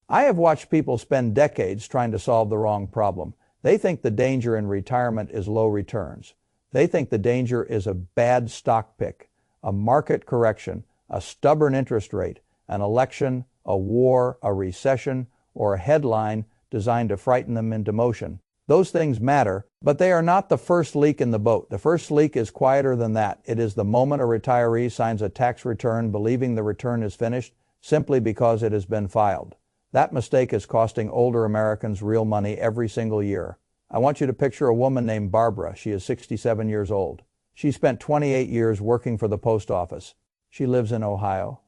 I have watched people spend decades trying to solve the wrong problem. They think the danger in retirement is low returns. They think the danger is a bad stock pick, a market correction, a stubborn interest rate, an election, a war, a recession, or a headline designed to frighten them into motion. Those things matter, but they are not the first leak in the boat. The first leak is quieter than that. It is the moment a retiree signs a tax return believing the return is finished simply because it has been filed. That mistake is costing older Americans real money every single year. I want you to picture a woman named Barbara. She is 67 years old. She spent 28 years working for the post office. She lives in Ohio.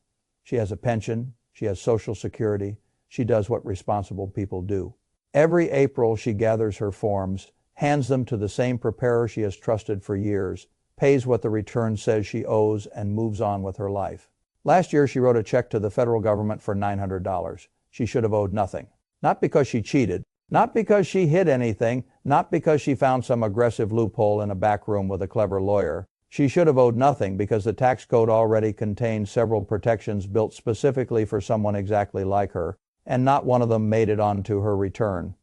She has a pension. She has Social Security. She does what responsible people do. Every April, she gathers her forms, hands them to the same preparer she has trusted for years, pays what the return says she owes, and moves on with her life. Last year, she wrote a check to the federal government for $900. She should have owed nothing. Not because she cheated, not because she hid anything, not because she found some aggressive loophole in a back room with a clever lawyer. She should have owed nothing because the tax code already contained several protections built specifically for someone exactly like her, and not one of them made it onto her return.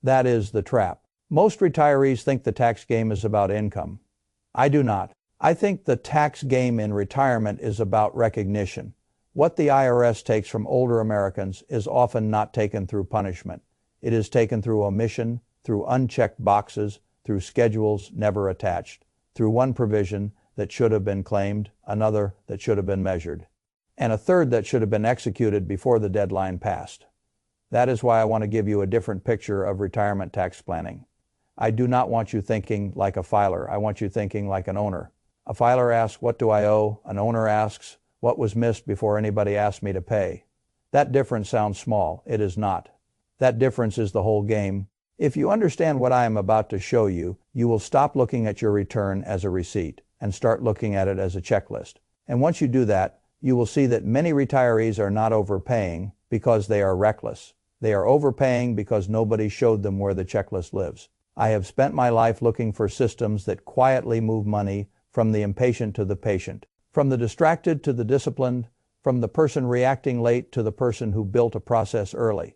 That is the trap. Most retirees think the tax game is about income. I do not. I think the tax game in retirement is about recognition. What the IRS takes from older Americans is often not taken through punishment. It is taken through omission, through unchecked boxes, through schedules never attached, through one provision that should have been claimed, another that should have been measured, and a third that should have been executed before the deadline passed. That is why I want to give you a different picture of retirement tax planning. I do not want you thinking like a filer. I want you thinking like an owner. A filer asks, "What do I owe?" An owner asks, "What was missed before anybody asked me to pay?" That difference sounds small. It is not. That difference is the whole game. If you understand what I am about to show you, you will stop looking at your return as a receipt and start looking at it as a checklist. And once you do that, you will see that many retirees are not overpaying because they are reckless. They are overpaying because nobody showed them where the checklist lives. I have spent my life looking for systems that quietly move money from the impatient to the patient, from the distracted to the disciplined, from the person reacting late to the person who built a process early.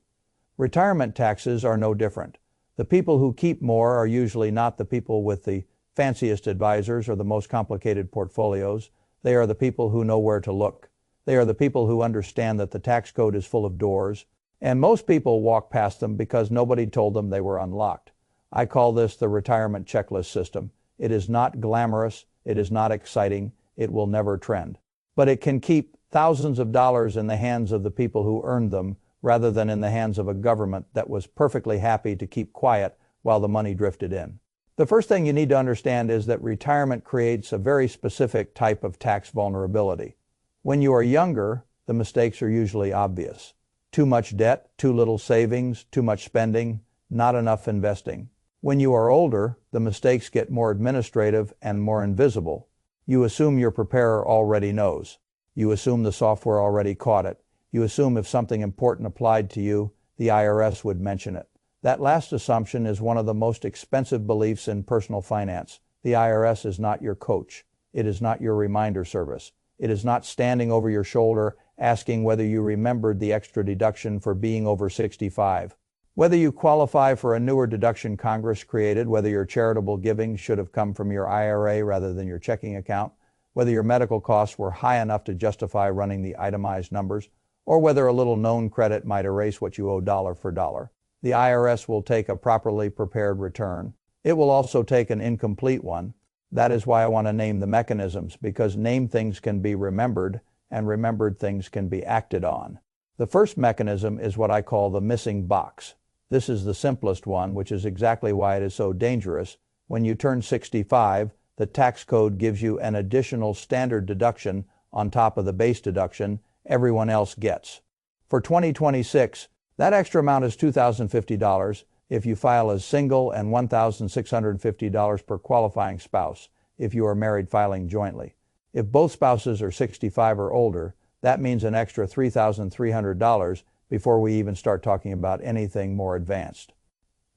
Retirement taxes are no different. The people who keep more are usually not the people with the fanciest advisors or the most complicated portfolios. They are the people who know where to look. They are the people who understand that the tax code is full of doors, and most people walk past them because nobody told them they were unlocked. I call this the retirement checklist system. It is not glamorous. It is not exciting. It will never trend. But it can keep thousands of dollars in the hands of the people who earned them rather than in the hands of a government that was perfectly happy to keep quiet while the money drifted in. The first thing you need to understand is that retirement creates a very specific type of tax vulnerability. When you are younger, the mistakes are usually obvious. Too much debt, too little savings, too much spending, not enough investing. When you are older, the mistakes get more administrative and more invisible. You assume your preparer already knows. You assume the software already caught it. You assume if something important applied to you, the IRS would mention it. That last assumption is one of the most expensive beliefs in personal finance. The IRS is not your coach. It is not your reminder service. It is not standing over your shoulder asking whether you remembered the extra deduction for being over 65. Whether you qualify for a newer deduction Congress created, whether your charitable giving should have come from your IRA rather than your checking account, whether your medical costs were high enough to justify running the itemized numbers, or whether a little known credit might erase what you owe dollar for dollar. The IRS will take a properly prepared return. It will also take an incomplete one. That is why I want to name the mechanisms, because named things can be remembered and remembered things can be acted on. The first mechanism is what I call the missing box. This is the simplest one, which is exactly why it is so dangerous. When you turn 65, the tax code gives you an additional standard deduction on top of the base deduction everyone else gets. For 2026, that extra amount is $2,050 if you file as single and $1,650 per qualifying spouse if you are married filing jointly. If both spouses are 65 or older, that means an extra $3,300 before we even start talking about anything more advanced.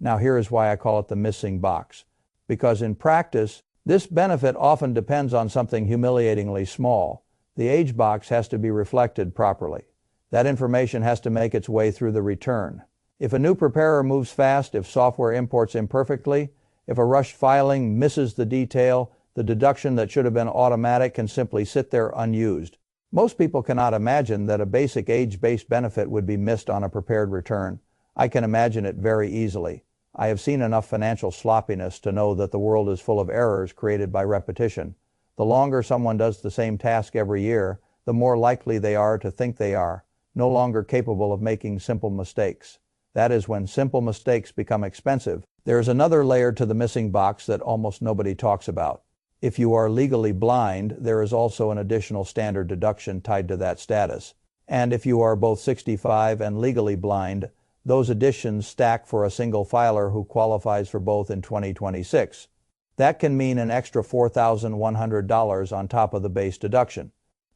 Now here is why I call it the missing box. Because in practice, this benefit often depends on something humiliatingly small. The age box has to be reflected properly. That information has to make its way through the return. If a new preparer moves fast, if software imports imperfectly, if a rushed filing misses the detail, the deduction that should have been automatic can simply sit there unused. Most people cannot imagine that a basic age-based benefit would be missed on a prepared return. I can imagine it very easily. I have seen enough financial sloppiness to know that the world is full of errors created by repetition. The longer someone does the same task every year, the more likely they are to think they are no longer capable of making simple mistakes. That is when simple mistakes become expensive. There is another layer to the missing box that almost nobody talks about. If you are legally blind, there is also an additional standard deduction tied to that status. And if you are both 65 and legally blind, those additions stack for a single filer who qualifies for both in 2026. That can mean an extra $4,100 on top of the base deduction.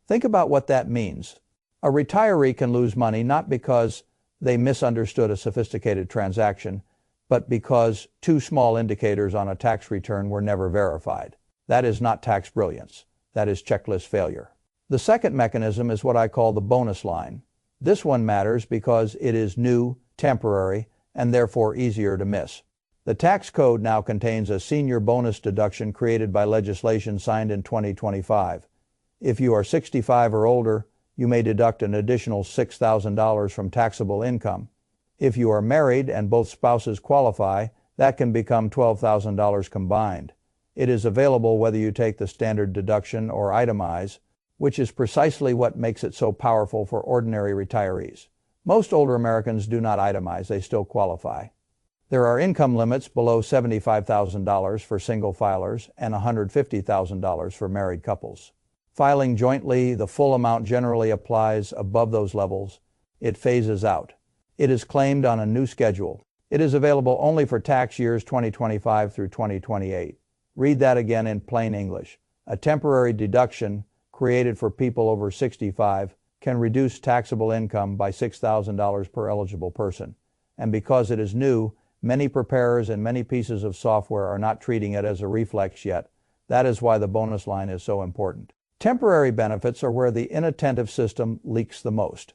Think about what that means. A retiree can lose money not because they misunderstood a sophisticated transaction, but because two small indicators on a tax return were never verified. That is not tax brilliance. That is checklist failure. The second mechanism is what I call the bonus line. This one matters because it is new, temporary, and therefore easier to miss. The tax code now contains a senior bonus deduction created by legislation signed in 2025. If you are 65 or older, you may deduct an additional $6,000 from taxable income. If you are married and both spouses qualify, that can become $12,000 combined. It is available whether you take the standard deduction or itemize, which is precisely what makes it so powerful for ordinary retirees. Most older Americans do not itemize, they still qualify. There are income limits below $75,000 for single filers and $150,000 for married couples. Filing jointly, the full amount generally applies above those levels. It phases out. It is claimed on a new schedule. It is available only for tax years 2025 through 2028. Read that again in plain English. A temporary deduction created for people over 65 can reduce taxable income by $6,000 per eligible person. And because it is new, many preparers and many pieces of software are not treating it as a reflex yet. That is why the bonus line is so important. Temporary benefits are where the inattentive system leaks the most.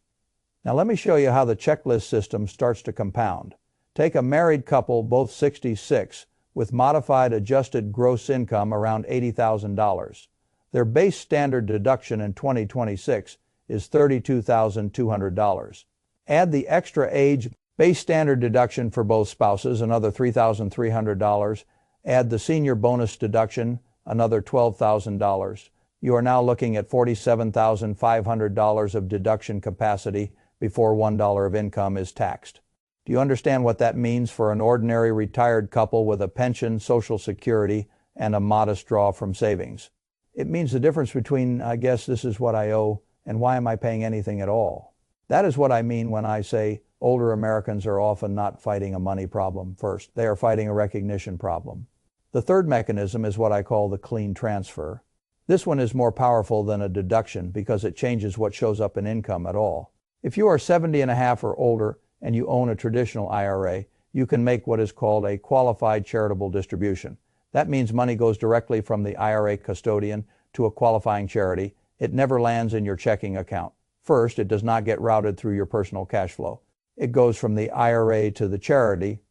Now let me show you how the checklist system starts to compound. Take a married couple, both 66, with modified adjusted gross income around $80,000. Their base standard deduction in 2026 is $32,200. Add the extra age base standard deduction for both spouses, another $3,300. Add the senior bonus deduction, another $12,000. You are now looking at $47,500 of deduction capacity before $1 of income is taxed. Do you understand what that means for an ordinary retired couple with a pension, Social Security, and a modest draw from savings? It means the difference between, I guess this is what I owe, and why am I paying anything at all? That is what I mean when I say older Americans are often not fighting a money problem first. They are fighting a recognition problem. The third mechanism is what I call the clean transfer. This one is more powerful than a deduction because it changes what shows up in income at all. If you are 70 and a half or older and you own a traditional IRA, you can make what is called a qualified charitable distribution. That means money goes directly from the IRA custodian to a qualifying charity. It never lands in your checking account. First, it does not get routed through your personal cash flow. It goes from the IRA to the charity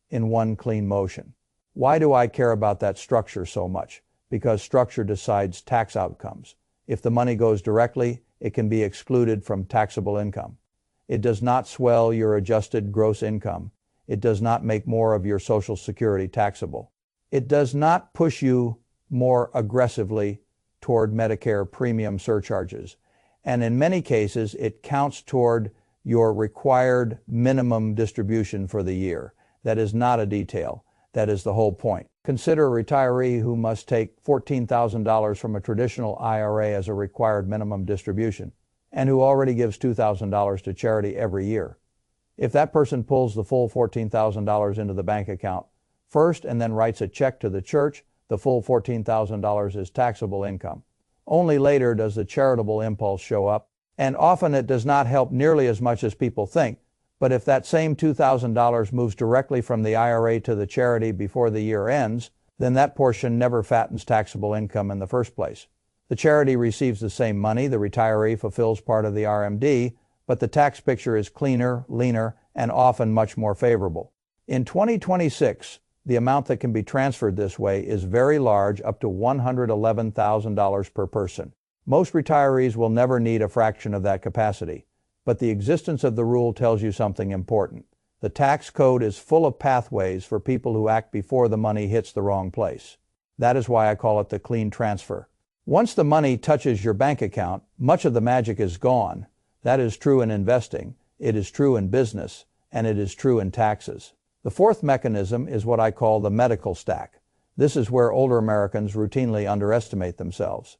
in one clean motion. Why do I care about that structure so much? Because structure decides tax outcomes. If the money goes directly, it can be excluded from taxable income. It does not swell your adjusted gross income. It does not make more of your Social Security taxable. It does not push you more aggressively toward Medicare premium surcharges. And in many cases, it counts toward your required minimum distribution for the year. That is not a detail. That is the whole point. Consider a retiree who must take $14,000 from a traditional IRA as a required minimum distribution, and who already gives $2,000 to charity every year. If that person pulls the full $14,000 into the bank account first and then writes a check to the church, the full $14,000 is taxable income. Only later does the charitable impulse show up, and often it does not help nearly as much as people think. But if that same $2,000 moves directly from the IRA to the charity before the year ends, then that portion never fattens taxable income in the first place. The charity receives the same money, the retiree fulfills part of the RMD, but the tax picture is cleaner, leaner, and often much more favorable. In 2026, the amount that can be transferred this way is very large, up to $111,000 per person. Most retirees will never need a fraction of that capacity, but the existence of the rule tells you something important. The tax code is full of pathways for people who act before the money hits the wrong place. That is why I call it the clean transfer. Once the money touches your bank account, much of the magic is gone. That is true in investing, it is true in business, and it is true in taxes. The fourth mechanism is what I call the medical stack. This is where older Americans routinely underestimate themselves.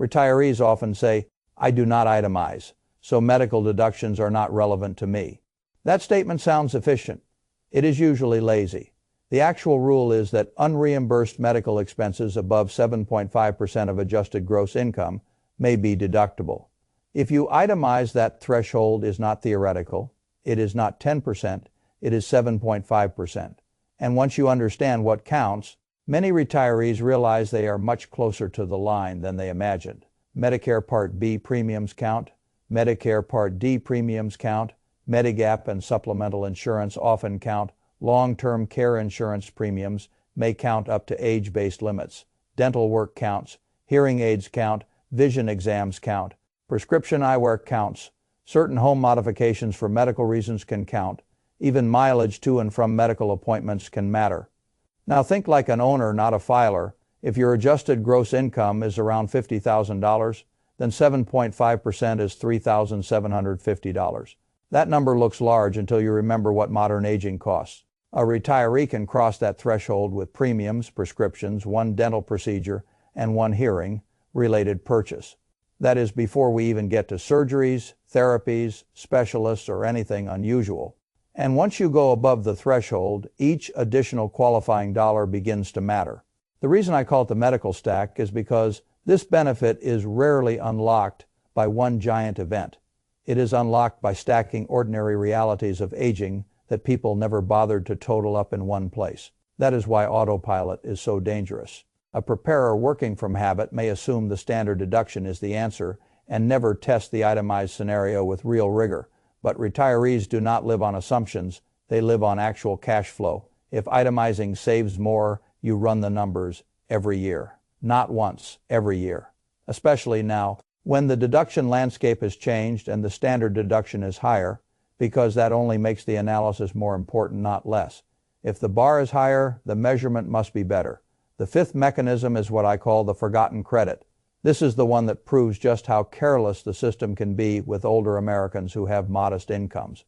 Retirees often say, "I do not itemize, so medical deductions are not relevant to me." That statement sounds efficient. It is usually lazy. The actual rule is that unreimbursed medical expenses above 7.5% of adjusted gross income may be deductible. If you itemize, that threshold is not theoretical. It is not 10%. It is 7.5%. And once you understand what counts, many retirees realize they are much closer to the line than they imagined. Medicare Part B premiums count. Medicare Part D premiums count. Medigap and supplemental insurance often count. Long-term care insurance premiums may count up to age-based limits. Dental work counts. Hearing aids count. Vision exams count. Prescription eyewear counts. Certain home modifications for medical reasons can count. Even mileage to and from medical appointments can matter. Now think like an owner, not a filer. If your adjusted gross income is around $50,000, then 7.5% is $3,750. That number looks large until you remember what modern aging costs. A retiree can cross that threshold with premiums, prescriptions, one dental procedure, and one hearing-related purchase. That is before we even get to surgeries, therapies, specialists, or anything unusual. And once you go above the threshold, each additional qualifying dollar begins to matter. The reason I call it the medical stack is because this benefit is rarely unlocked by one giant event. It is unlocked by stacking ordinary realities of aging that people never bothered to total up in one place. That is why autopilot is so dangerous. A preparer working from habit may assume the standard deduction is the answer and never test the itemized scenario with real rigor. But retirees do not live on assumptions, they live on actual cash flow. If itemizing saves more, you run the numbers every year. Not once, every year. Especially now, when the deduction landscape has changed and the standard deduction is higher, because that only makes the analysis more important, not less. If the bar is higher, the measurement must be better. The fifth mechanism is what I call the forgotten credit. This is the one that proves just how careless the system can be with older Americans who have modest incomes.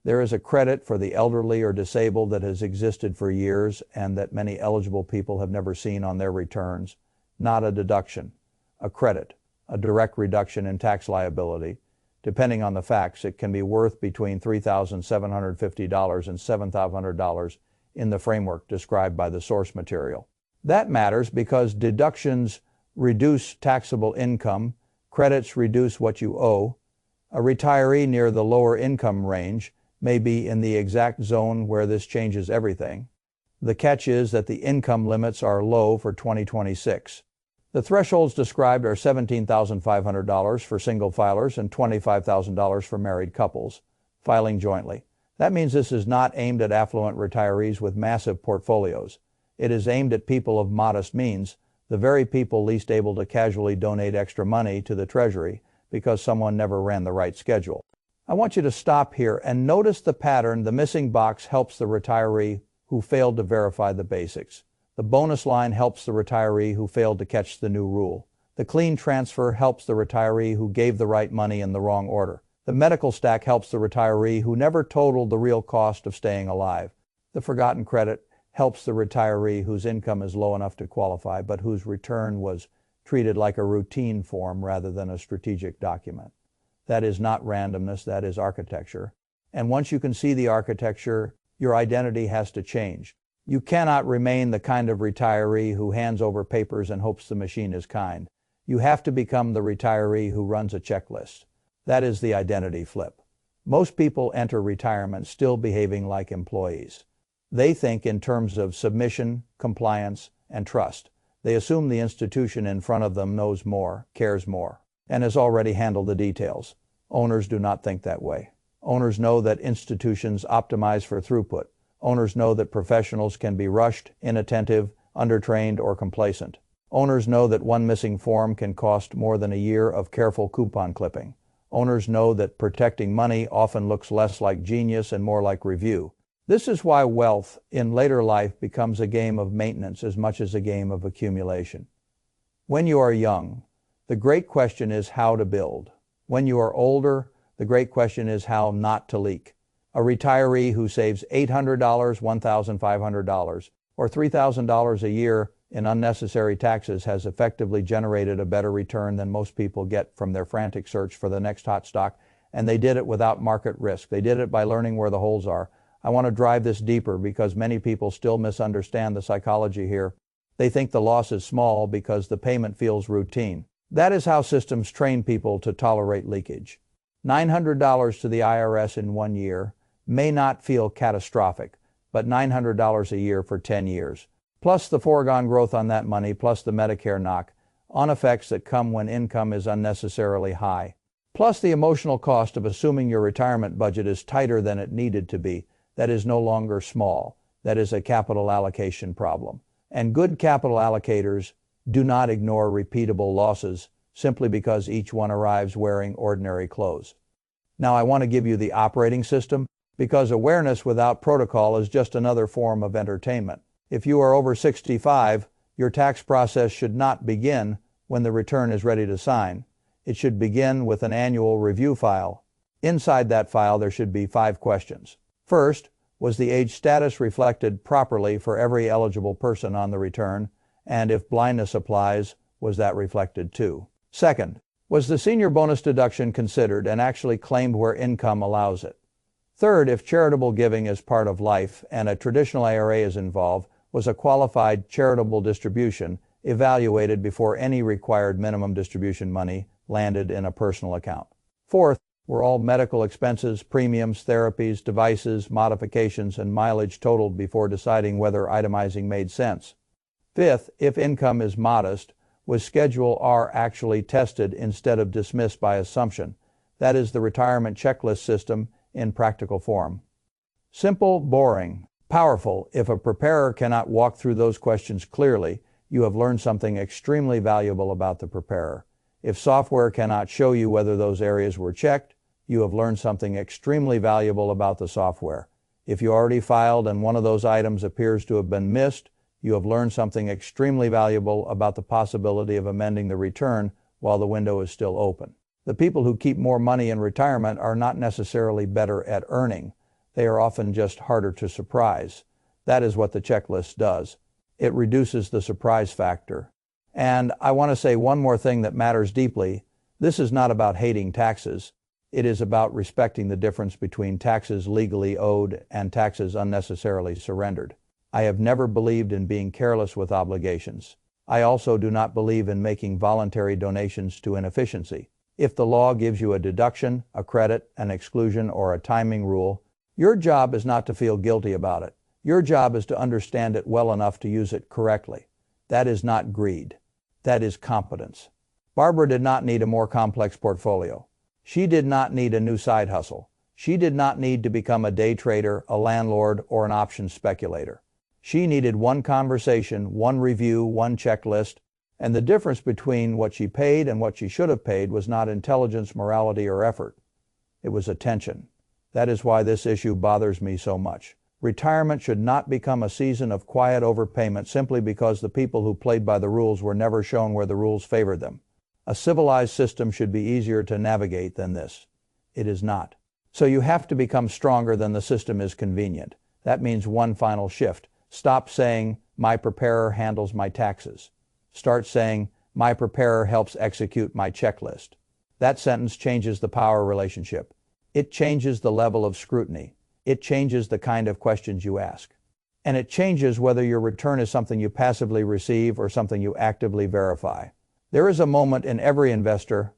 There is a credit for the elderly or disabled that has existed for years and that many eligible people have never seen on their returns. Not a deduction, a credit, a direct reduction in tax liability. Depending on the facts, it can be worth between $3,750 and $7,500 in the framework described by the source material. That matters because deductions reduce taxable income, credits reduce what you owe. A retiree near the lower income range may be in the exact zone where this changes everything. The catch is that the income limits are low for 2026. The thresholds described are $17,500 for single filers and $25,000 for married couples filing jointly. That means this is not aimed at affluent retirees with massive portfolios. It is aimed at people of modest means, the very people least able to casually donate extra money to the Treasury because someone never ran the right schedule. I want you to stop here and notice the pattern. The missing box helps the retiree who failed to verify the basics. The bonus line helps the retiree who failed to catch the new rule. The clean transfer helps the retiree who gave the right money in the wrong order. The medical stack helps the retiree who never totaled the real cost of staying alive. The forgotten credit helps the retiree whose income is low enough to qualify, but whose return was treated like a routine form rather than a strategic document. That is not randomness, that is architecture. And once you can see the architecture, your identity has to change. You cannot remain the kind of retiree who hands over papers and hopes the machine is kind. You have to become the retiree who runs a checklist. That is the identity flip. Most people enter retirement still behaving like employees. They think in terms of submission, compliance, and trust. They assume the institution in front of them knows more, cares more, and has already handled the details. Owners do not think that way. Owners know that institutions optimize for throughput. Owners know that professionals can be rushed, inattentive, undertrained, or complacent. Owners know that one missing form can cost more than a year of careful coupon clipping. Owners know that protecting money often looks less like genius and more like review. This is why wealth in later life becomes a game of maintenance as much as a game of accumulation. When you are young, the great question is how to build. When you are older, the great question is how not to leak. A retiree who saves $800, $1,500, or $3,000 a year in unnecessary taxes has effectively generated a better return than most people get from their frantic search for the next hot stock, and they did it without market risk. They did it by learning where the holes are. I want to drive this deeper because many people still misunderstand the psychology here. They think the loss is small because the payment feels routine. That is how systems train people to tolerate leakage. $900 to the IRS in 1 year may not feel catastrophic, but $900 a year for 10 years. Plus the foregone growth on that money, plus the Medicare knock, on effects that come when income is unnecessarily high. Plus the emotional cost of assuming your retirement budget is tighter than it needed to be. That is no longer small. That is a capital allocation problem. And good capital allocators do not ignore repeatable losses simply because each one arrives wearing ordinary clothes. Now I want to give you the operating system because awareness without protocol is just another form of entertainment. If you are over 65, your tax process should not begin when the return is ready to sign. It should begin with an annual review file. Inside that file there should be 5 questions. First, was the age status reflected properly for every eligible person on the return? And if blindness applies, was that reflected too? Second, was the senior bonus deduction considered and actually claimed where income allows it? Third, if charitable giving is part of life and a traditional IRA is involved, was a qualified charitable distribution evaluated before any required minimum distribution money landed in a personal account? Fourth, were all medical expenses, premiums, therapies, devices, modifications, and mileage totaled before deciding whether itemizing made sense? Fifth, if income is modest, was Schedule R actually tested instead of dismissed by assumption? That is the retirement checklist system in practical form. Simple, boring, powerful. If a preparer cannot walk through those questions clearly, you have learned something extremely valuable about the preparer. If software cannot show you whether those areas were checked, you have learned something extremely valuable about the software. If you already filed and one of those items appears to have been missed, you have learned something extremely valuable about the possibility of amending the return while the window is still open. The people who keep more money in retirement are not necessarily better at earning. They are often just harder to surprise. That is what the checklist does. It reduces the surprise factor. And I want to say one more thing that matters deeply. This is not about hating taxes. It is about respecting the difference between taxes legally owed and taxes unnecessarily surrendered. I have never believed in being careless with obligations. I also do not believe in making voluntary donations to inefficiency. If the law gives you a deduction, a credit, an exclusion, or a timing rule, your job is not to feel guilty about it. Your job is to understand it well enough to use it correctly. That is not greed. That is competence. Barbara did not need a more complex portfolio. She did not need a new side hustle. She did not need to become a day trader, a landlord, or an options speculator. She needed one conversation, one review, one checklist, and the difference between what she paid and what she should have paid was not intelligence, morality, or effort. It was attention. That is why this issue bothers me so much. Retirement should not become a season of quiet overpayment simply because the people who played by the rules were never shown where the rules favored them. A civilized system should be easier to navigate than this. It is not. So you have to become stronger than the system is convenient. That means one final shift. Stop saying, "My preparer handles my taxes." Start saying, "My preparer helps execute my checklist." That sentence changes the power relationship. It changes the level of scrutiny. It changes the kind of questions you ask. And it changes whether your return is something you passively receive or something you actively verify. There is a moment in every investor's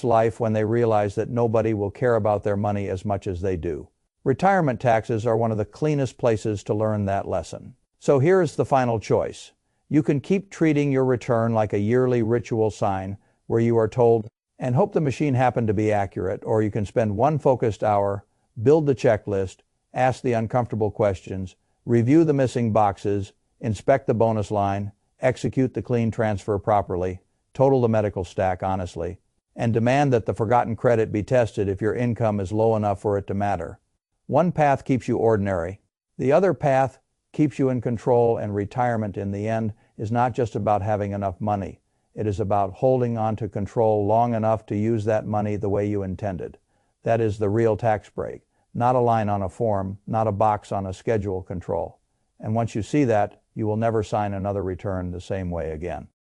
life when they realize that nobody will care about their money as much as they do. Retirement taxes are one of the cleanest places to learn that lesson. So here is the final choice. You can keep treating your return like a yearly ritual sign where you are told, and hope the machine happened to be accurate, or you can spend one focused hour, build the checklist, ask the uncomfortable questions, review the missing boxes, inspect the bonus line, execute the clean transfer properly, total the medical stack honestly, and demand that the forgotten credit be tested if your income is low enough for it to matter. One path keeps you ordinary. The other path keeps you in control, and retirement in the end is not just about having enough money. It is about holding on to control long enough to use that money the way you intended. That is the real tax break, not a line on a form, not a box on a schedule control. And once you see that, you will never sign another return the same way again.